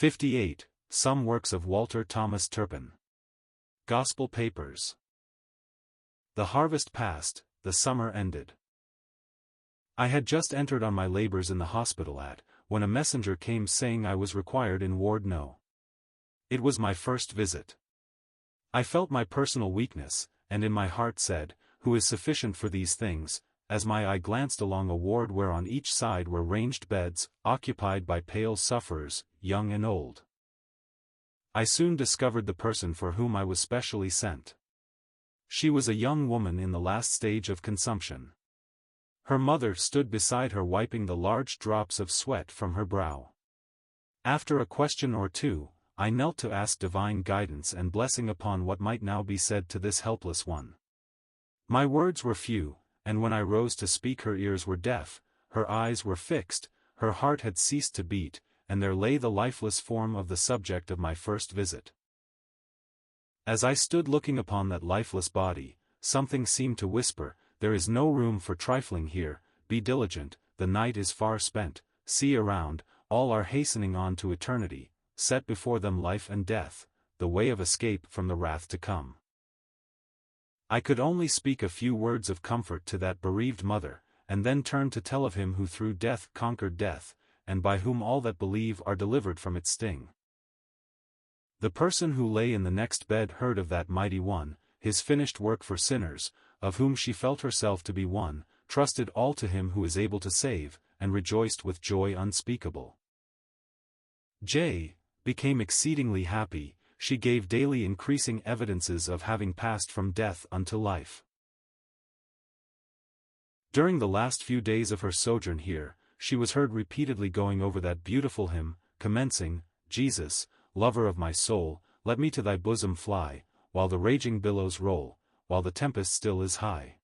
58. Some works of Walter Thomas Turpin. Gospel Papers. The harvest passed, the summer ended. I had just entered on my labors in the hospital when a messenger came saying I was required in Ward No. It was my first visit. I felt my personal weakness, and in my heart said, "Who is sufficient for these things?" as my eye glanced along a ward where on each side were ranged beds, occupied by pale sufferers, young and old. I soon discovered the person for whom I was specially sent. She was a young woman in the last stage of consumption. Her mother stood beside her wiping the large drops of sweat from her brow. After a question or two, I knelt to ask divine guidance and blessing upon what might now be said to this helpless one. My words were few, and when I rose to speak her ears were deaf, her eyes were fixed, her heart had ceased to beat, and there lay the lifeless form of the subject of my first visit. As I stood looking upon that lifeless body, something seemed to whisper, "There is no room for trifling here, be diligent, the night is far spent, see around, all are hastening on to eternity, set before them life and death, the way of escape from the wrath to come." I could only speak a few words of comfort to that bereaved mother, and then turn to tell of him who through death conquered death, and by whom all that believe are delivered from its sting. The person who lay in the next bed heard of that mighty one, his finished work for sinners, of whom she felt herself to be one, trusted all to him who is able to save, and rejoiced with joy unspeakable. J. became exceedingly happy. She gave daily increasing evidences of having passed from death unto life. During the last few days of her sojourn here, she was heard repeatedly going over that beautiful hymn, commencing, "Jesus, lover of my soul, let me to thy bosom fly, while the raging billows roll, while the tempest still is high."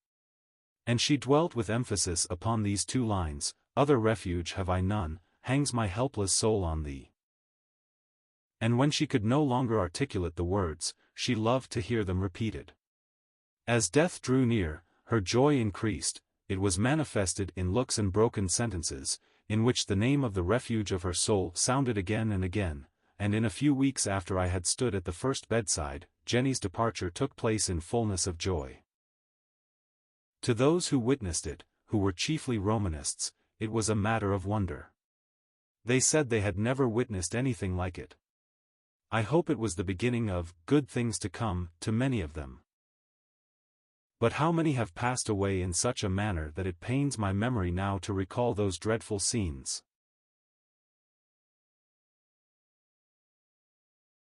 And she dwelt with emphasis upon these two lines, "Other refuge have I none, hangs my helpless soul on thee." And when she could no longer articulate the words, she loved to hear them repeated. As death drew near, her joy increased. It was manifested in looks and broken sentences, in which the name of the refuge of her soul sounded again and again, and in a few weeks after I had stood at the first bedside, Jenny's departure took place in fullness of joy. To those who witnessed it, who were chiefly Romanists, it was a matter of wonder. They said they had never witnessed anything like it. I hope it was the beginning of good things to come to many of them. But how many have passed away in such a manner that it pains my memory now to recall those dreadful scenes.